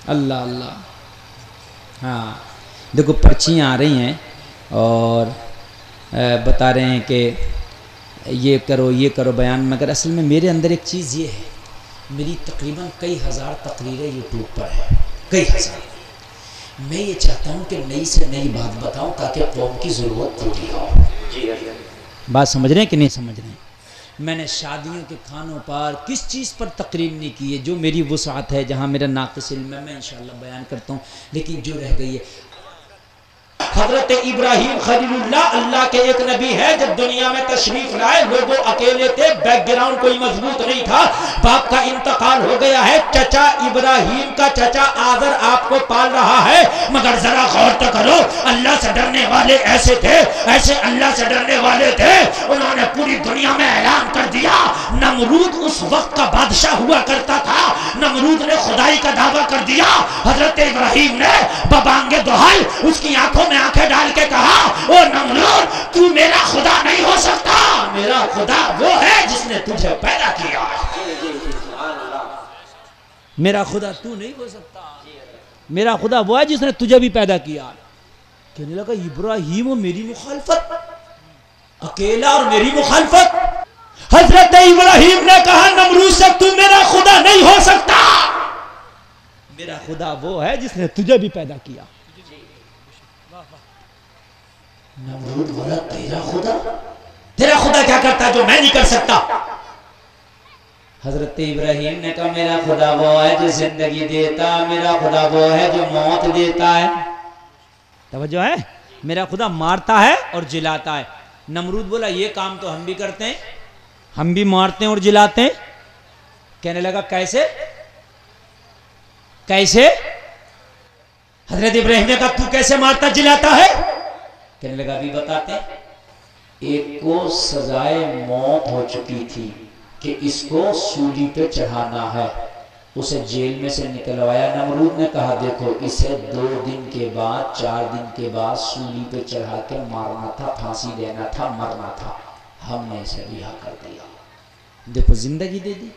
اللہ اللہ. ہاں دیکھو پرچیاں آ رہی ہیں اور بتا رہے ہیں کہ یہ کرو بیان، مگر اصل میں میرے اندر ایک چیز یہ ہے، میری تقریباً کئی ہزار تقریریں یوٹیوب پر ہیں، کئی ہزار. میں یہ چاہتا ہوں کہ نئی سے نئی بات بتاؤں تاکہ قوم کی ضرورت پوری ہو. بات سمجھ رہے ہیں کہ نہیں سمجھ رہے ہیں؟ میں نے شادیوں کے کھانوں پر کس چیز پر تقریر نہیں کی ہے، جو میری وسعت ہے، جہاں میرا ناقص علم ہے میں انشاءاللہ بیان کرتا ہوں. لیکن جو رہ گئی ہے، حضرت ابراہیم خلیل اللہ اللہ کے ایک نبی ہے، جب دنیا میں تشریف لائے لوگوں اکیلے تھے، بیک گراؤنڈ کوئی مضبوط نہیں تھا، باپ کا انتقال ہو گیا ہے، چچا ابراہیم کا چچا آذر آپ کو پال رہا ہے. مگر ذرا غور تو کرو، اللہ سے ڈرنے والے ایسے تھے، ایسے اللہ سے ڈرنے والے تھے، انہوں نے پوری دنیا میں اعلان کر دیا. نمرود اس وقت کا بادشاہ ہوا کرتا تھا، نمرود نے خدائی کا دعویٰ کر دیا. حضرت ابراہیم نے ببانگ دہل اس کی آنکھوں میں آنکھیں ڈال کے کہا، او نمرود تو میرا خدا نہیں ہو سکتا، میرا خدا وہ ہے جس نے تجھے پیدا کیا. میرا خدا تو نہیں ہو سکتا، میرا خدا وہ ہے جس نے تجھے بھی پیدا کیا. کہنے لگا ابراہیم و میری مخالفت، اکیلا اور میری مخالفت. حضرت ابراہیم نے کہا نمرود سے تو میرا خدا نہیں ہو سکتا، میرا خدا وہ ہے جس نے تجھے بھی پیدا کیا. نمرود بولا تیرا خدا کیا کرتا ہے جو میں نہیں کر سکتا؟ حضرت ابراہیم نے کہا میرا خدا وہ ہے جو زندگی دیتا، میرا خدا وہ ہے جو موت دیتا ہے. توجہ ہے، میرا خدا مارتا ہے اور جلاتا ہے. نمرود بولا یہ کام تو ہم بھی کرتے ہیں، ہم بھی مارتے ہیں اور جلاتے ہیں. کہنے لگا کیسے کیسے؟ حضرت ابراہیم نے کہا تو کیسے مارتا جلاتا ہے؟ کہنے لگا ابھی بتاتے ہیں. ایک کو سزائے موت ہو چکی تھی کہ اس کو سولی پہ چڑھانا ہے، اسے جیل میں سے نکلوایا. نمرود نے کہا دیکھو اسے 2 دن کے بعد 4 دن کے بعد سولی پہ چڑھا کے مارنا تھا، پھانسی دینا تھا، مرنا تھا، ہم نے اسے رہا کر دیا. دیکھو زندگی دے دی.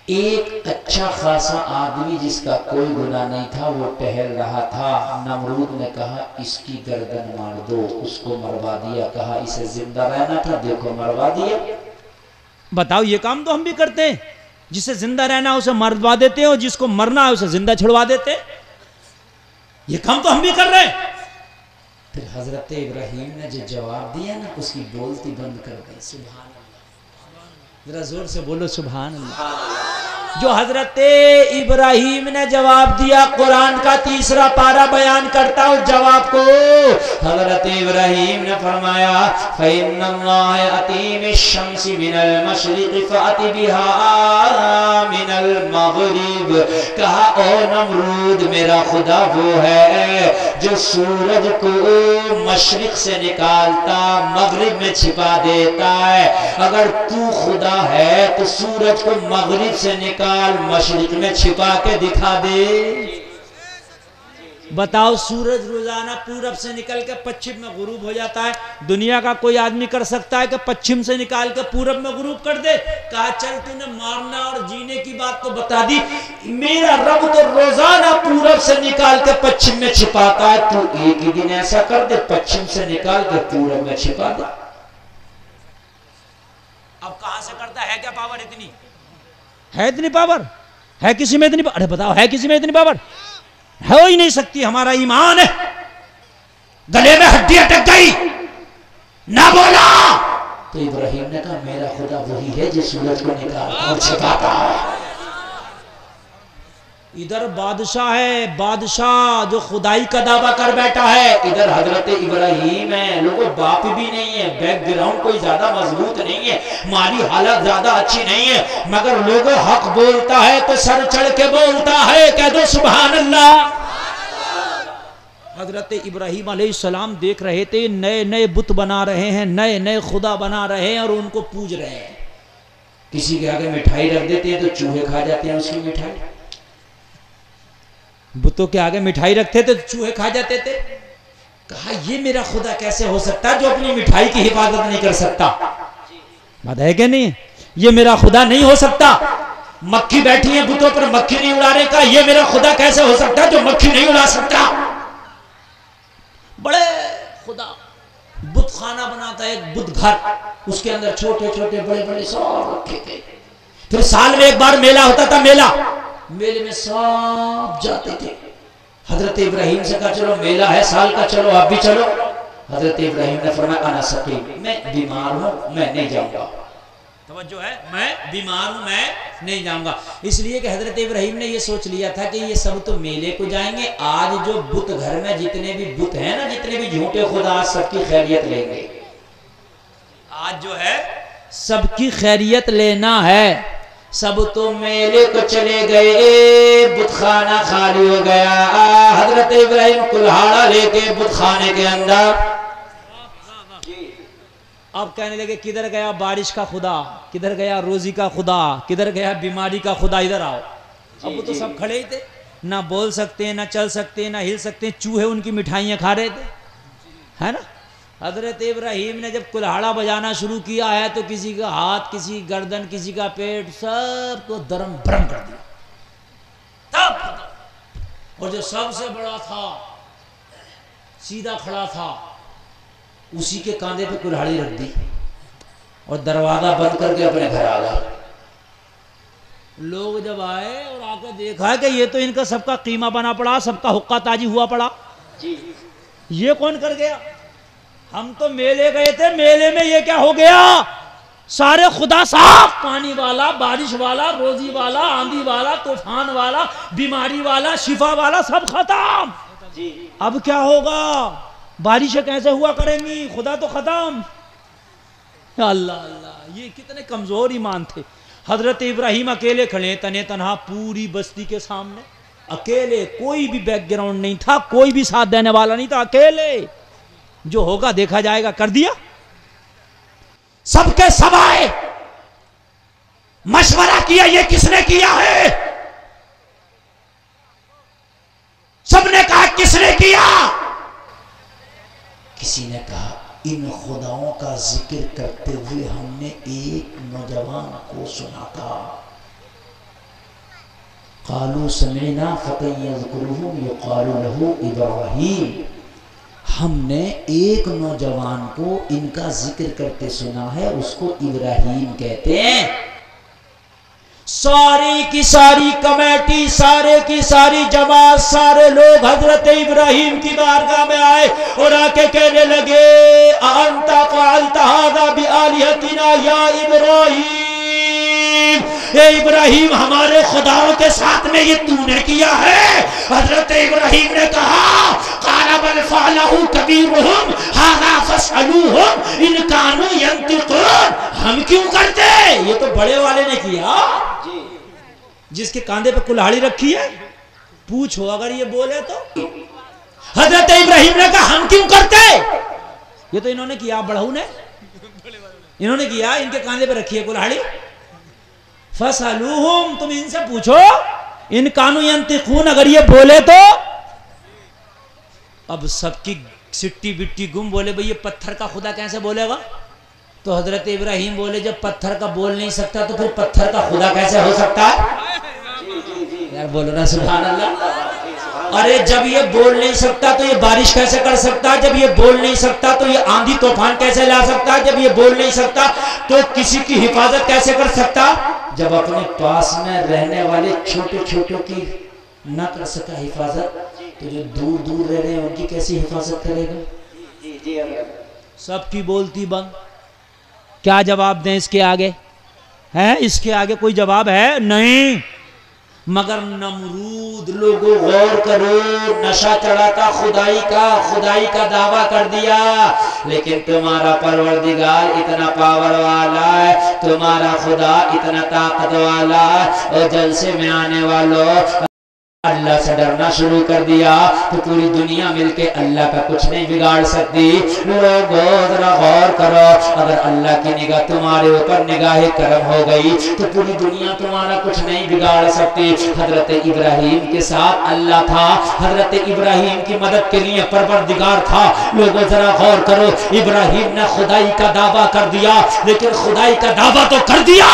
ایک اچھا خاصا آدمی جس کا کوئی گناہ نہیں تھا وہ ٹہل رہا تھا. نمرود نے کہا اس کی گردن مار دو، اس کو مروا دیا. کہا اسے زندہ رہنا تھا، دیکھو مروا دیا. بتاؤ یہ کام تو ہم بھی کرتے ہیں، جسے زندہ رہنا اسے مروا دیتے ہیں اور جس کو مرنا ہے اسے زندہ چھڑوا دیتے ہیں. یہ کام تو ہم بھی کر رہے ہیں. پھر حضرت ابراہیم نے جو جواب دیا نا اس کی بولتی بند کر دی. سبحان اللہ، ذرا زور سے بولو سبحان اللہ. جو حضرت ابراہیم نے جواب دیا، قرآن کا 3 پارہ بیان کرتا ہوں جواب کو. حضرت ابراہیم نے فرمایا فَإِنَّ اللَّهَ يَأْتِي بِالشَّمْسِ مِنَ الْمَشْرِقِ فَأْتِ بِهَا مِنَ الْمَغْرِبِ. کہا او نمرود میرا خدا وہ ہے جو سورج کو مشرق سے نکالتا مغرب میں چھپا دیتا ہے. اگر تو خدا ہے تو سورج کو مغرب سے نکال مشرق میں چھپا کے دکھا دے. بتاؤ سورج روزانہ پورب سے نکل کے پچھم میں غروب ہو جاتا ہے، دنیا کا کوئی آدمی کر سکتا ہے کہ پچھم سے نکال کے پورب میں غروب کر دے؟ کہا چل تو نے مارنا اور جینے کی بات تو بتا دی، میرا رب تو روزانہ پورب سے نکال کے پچھم میں چھپاتا ہے، تو ایک ہی دن ایسا کر دے پچھم سے نکال کے پورب میں چھپا دے. اب کہاں سے کرتا ہے؟ کیا پاور اتنی ہے؟ اتنی پاور ہے کسی میں؟ اتنی ارے بتاؤ ہے کسی میں اتنی پاور؟ ہو ہی نہیں سکتی. ہمارا ایمان ہے گلے میں ہڈی اٹک گئی نہ بولا. تو ابراہیم نے کہا میرا خدا وہی ہے جو سورج کو نکالتا اور چھپاتا ہے. ادھر بادشاہ ہے، بادشاہ جو خدائی کا دعویٰ کر بیٹھا ہے، ادھر حضرت ابراہیم ہے. لوگوں باپ بھی نہیں ہے، بیک گراؤنڈ کوئی زیادہ مضبوط نہیں ہے، مالی حالت زیادہ اچھی نہیں ہے، مگر لوگوں حق بولتا ہے تو سر چڑھ کے بولتا ہے. کہہ دو سبحان اللہ. حضرت ابراہیم علیہ السلام دیکھ رہے تھے نئے نئے بت بنا رہے ہیں، نئے نئے خدا بنا رہے ہیں اور ان کو پوج رہے ہیں. کسی کے آگے مٹھائی رکھ دیتے ہیں تو چوہے کھا جاتے ہیں اس کی مٹھائی. بتوں کے آگے مٹھائی رکھتے تھے تو چوہے کھا جاتے تھے. کہا یہ میرا خدا کیسے ہو سکتا ہے جو اپنی مٹھائی کی حفاظت نہیں کر سکتا؟ بات ہے کہ نہیں؟ یہ میرا خدا نہیں ہو سکتا. مکھی بیٹھی ہیں بتوں پر، مکھی نہیں اڑا رہے، کہا یہ میرا خدا کیسے ہو سکتا ہے جو مکھی نہیں اڑا سکتا؟ بڑے خدا بت خانہ بناتا ہے، ایک بت گھر، اس کے اندر چھوٹے چھوٹے بڑے بڑے سب رکھے تھے. پھر سال میں ایک بار میلہ ہوتا تھا، میلے میں سب جاتے تھے. حضرت ابراہیم سے کہا چلو میلہ ہے سال کا، چلو آپ بھی چلو. حضرت ابراہیم نے فرمایا انا سقیم، میں بیمار ہوں، میں نہیں جاؤں گا. توجہ ہے، میں بیمار ہوں، میں نہیں جاؤں گا. اس لیے کہ حضرت ابراہیم نے یہ سوچ لیا تھا کہ یہ سب تو میلے کو جائیں گے، آج جو بت گھر میں جتنے بھی بت ہیں نا، جتنے بھی جھوٹے خدا، سب کی خیریت لیں گے. آج جو ہے سب کی خیریت لینا ہے. سب تو میلے کو چلے گئے، بت خانہ خالی ہو گیا. حضرت ابراہیم کلہاڑا لے کے بت خانے کے اندر اب کہنے لگے کدھر گیا بارش کا خدا، کدھر گیا روزی کا خدا، کدھر گیا بیماری کا خدا، ادھر آؤ. اب وہ تو سب کھڑے ہی تھے، نہ بول سکتے، نہ چل سکتے، نہ ہل سکتے. چوہے ان کی مٹھائیاں کھا رہے تھے، ہے نا. حضرت ابراہیم نے جب کلہاڑا بجانا شروع کیا ہے تو کسی کا ہاتھ، کسی گردن، کسی کا پیٹ، سب کو درم برم کر دیا. اور جو سب سے بڑا تھا، سیدھا کھڑا تھا، اسی کے کاندھے پہ کلہاڑی رکھ دی اور دروازہ بند کر کے اپنے گھر آ گیا. لوگ جب آئے اور آ کر دیکھا کہ یہ تو ان کا سب کا قیمہ بنا پڑا، سب کا حقہ تاجی ہوا پڑا. یہ کون کر گیا؟ ہم تو میلے گئے تھے، میلے میں یہ کیا ہو گیا؟ سارے خدا صاحب، پانی والا، بارش والا، روزی والا، آندھی والا، طوفان والا، بیماری والا، شفا والا، سب ختم. اب کیا ہوگا؟ بارشیں کیسے ہوا کریں گی؟ خدا تو ختم. اللہ اللہ، یہ کتنے کمزور ایمان تھے. حضرت ابراہیم اکیلے کھڑے تنے تنہا پوری بستی کے سامنے، اکیلے، کوئی بھی بیک گراؤنڈ نہیں تھا، کوئی بھی ساتھ دینے والا نہیں تھا، اکیلے. جو ہوگا دیکھا جائے گا، کر دیا. سب کے سب آئے، مشورہ کیا یہ کس نے کیا ہے؟ سب نے کہا کس نے کیا؟ کسی نے کہا ان خداؤں کا ذکر کرتے ہوئے ہم نے ایک نوجوان کو سنا تھا. قالوا سمعنا فتى يذكرهم يقال له ابراہیم، ہم نے ایک نوجوان کو ان کا ذکر کرتے سنا ہے، اس کو ابراہیم کہتے ہیں. ساری کی ساری کمیٹی، سارے کی ساری جماعت، سارے لوگ حضرت ابراہیم کی بارگاہ میں آئے اور آ کے کہنے لگے انت فعلت هذا بآلهتنا یا ابراہیم، اے ابراہیم ہمارے خداؤں کے ساتھ میں یہ تو نے کیا ہے؟ حضرت ابراہیم نے کہا قال بل فعلہ کبیرہم ھذا فاسألوہم ان کانوا ینطقون. ہم کیوں کرتے؟ یہ تو بڑے والے نے کیا، جس کے کاندھے پہ کلہاڑی رکھی ہے، پوچھو اگر یہ بولے تو. حضرت ابراہیم نے کہا ہم کیوں کرتے؟ یہ تو انہوں نے کیا، بڑھوں نے، انہوں نے کیا، ان کے کاندھے پہ رکھی ہے کلہاڑی. فَاسْأَلُوهُمْ، تم ان سے پوچھو، ان کانوا ینطقون، اگر یہ بولے تو. اب سب کی سٹی بٹی گم، بولے بھئی یہ پتھر کا خدا کیسے بولے گا؟ تو حضرت ابراہیم بولے جب پتھر کا بول نہیں سکتا تو پھر پتھر کا خدا کیسے ہو سکتا ہے؟ یار بولو نا سبحان اللہ. ارے جب یہ بول نہیں سکتا تو یہ بارش کیسے کر سکتا ہے؟ جب یہ بول نہیں سکتا تو یہ آندھی طوفان کیسے لا سکتا ہے؟ جب یہ بول نہیں سکتا تو کسی کی حفاظت کیسے کر سکتا؟ جب اپنے پاس میں رہنے والے چھوٹے چھوٹوں کی نہ کر سکا حفاظت تو جو دور دور رہ رہے ہیں ان کی کیسی حفاظت کرے گا؟ سب کی بولتی بند. کیا جواب دیں اس کے آگے؟ ہے اس کے آگے کوئی جواب ہے؟ نہیں. مگر نمرود، لوگوں غور کرو، نشہ چڑھا تھا خدائی کا دعویٰ کر دیا، لیکن تمہارا پروردگار اتنا پاور والا ہے، تمہارا خدا اتنا طاقت والا ہے. اور جلسے میں آنے والوں اللہ سے ڈرنا شروع کر دیا تو پوری دنیا مل کے اللہ کا کچھ نہیں بگاڑ سکتی. لوگوں ذرا غور کرو، اگر اللہ کی نگاہ تمہارے اوپر نگاہ کرم ہو گئی تو پوری دنیا تمہارا کچھ نہیں بگاڑ سکتی. حضرت ابراہیم کے ساتھ اللہ تھا، حضرت ابراہیم کی مدد کے لیے پروردگار تھا. لوگوں ذرا غور کرو، ابراہیم نے خدائی کا دعویٰ کر دیا، لیکن خدائی کا دعویٰ تو کر دیا،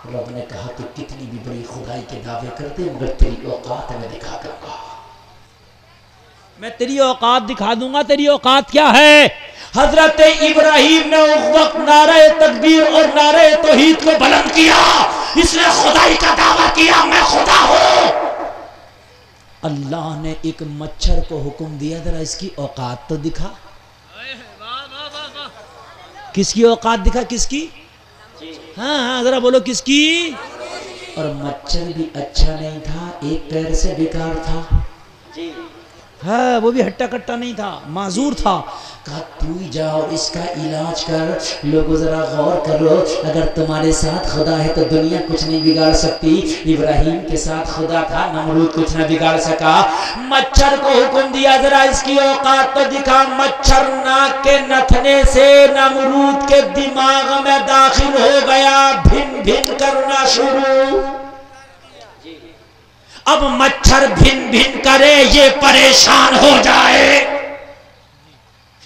رب نے کہا کہ کتنی بھی بڑی خدائی کے دعوے کرتے مگر تیری اوقات میں دکھا دوں گا، میں تیری اوقات دکھا دوں گا۔ تیری اوقات کیا ہے؟ حضرت ابراہیم نے اس وقت نعرہ تکبیر اور نعرہ توحید کو بلند کیا، اس نے خدائی کا دعویٰ کیا میں خدا ہوں۔ اللہ نے ایک مچھر کو حکم دیا ذرا اس کی اوقات تو دکھا۔ کس کی اوقات دکھا؟ کس کی؟ ہاں ذرا بولو کس کی؟ اور مچھر بھی اچھا نہیں تھا، ایک پیر سے بیکار تھا، ہاں وہ بھی ہٹا کٹا نہیں تھا، معذور تھا۔ کہا تو ہی جاؤ اس کا علاج کر۔ لوگوں ذرا غور کرو، اگر تمہارے ساتھ خدا ہے تو دنیا کچھ نہیں بگاڑ سکتی۔ ابراہیم کے ساتھ خدا تھا، نمرود کچھ نہ بگاڑ سکا۔ مچھر کو حکم دیا ذرا اس کی اوقات تو دکھا۔ مچھر ناک کے نتھنے سے نمرود کے دماغ میں داخل ہو گیا، بھن بھن کرنا شروع۔ اب مچھر بھن بھن کرے، یہ پریشان ہو جائے،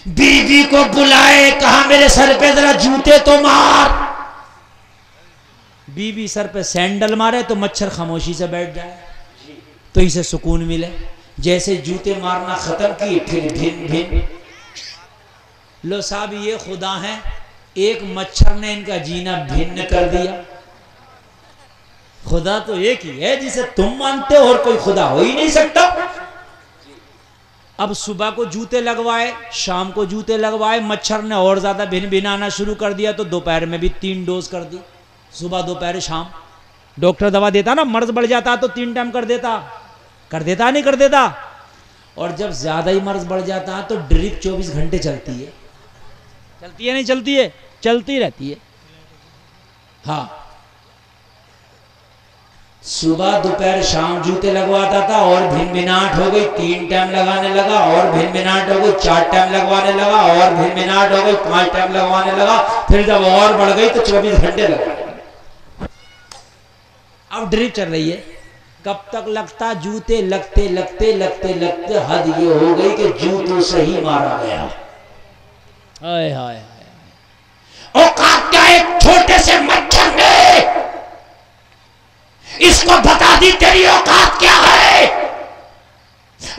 بیوی کو بلائے، کہا میرے سر پہ ذرا جوتے تو مار۔ بیوی سر پہ سینڈل مارے تو مچھر خاموشی سے بیٹھ جائے تو اسے سکون ملے۔ جیسے جوتے مارنا ختم کی پھر بھن بھن۔ لو صاحب یہ خدا ہیں، ایک مچھر نے ان کا جینا بھن کر دیا۔ خدا تو ایک ہی ہے جسے تم مانتے ہو، اور کوئی خدا ہو ہی نہیں سکتا۔ اب صبح کو جوتے لگوائے، شام کو جوتے لگوائے، مچھر نے اور زیادہ بھن بھنانا شروع کر دیا تو دوپہر میں بھی 3 ڈوز کر دی، صبح دوپہر شام۔ ڈاکٹر دوا دیتا نا، مرض بڑھ جاتا تو 3 ٹائم کر دیتا نہیں کر دیتا۔ اور جب زیادہ ہی مرض بڑھ جاتا تو ڈرپ 24 گھنٹے چلتی ہے نہیں چلتی ہے؟ چلتی رہتی ہے۔ ہاں صبح دوپہر شام جوتے لگواتا تھا اور بھن بھناٹ ہو گئی، 3 ٹائم لگانے لگا اور بھن بھناٹ ہو گئی، 4 ٹائم لگوانے لگا اور بھن بھناٹ ہو گئی، 5 ٹائم لگوانے لگا، پھر جب اور بڑھ گئی تو 24 گھنٹے لگا۔ اب ڈرپ چل رہی ہے، کب تک لگتا؟ جوتے لگتے لگتے لگتے لگتے حد یہ ہو گئی کہ جوتوں سے ہی مارا گیا۔ ہائے ہائے اوقات کیا ایک چھوٹے سے مچھر نے اس کو بتا دی تیری اوقات کیا ہے۔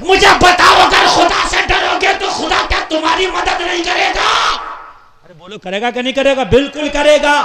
مجھے بتاؤ اگر خدا سے ڈرو گے تو خدا کیا تمہاری مدد نہیں کرے گا؟ ارے بولو کرے گا کہ نہیں کرے گا؟ بالکل کرے گا۔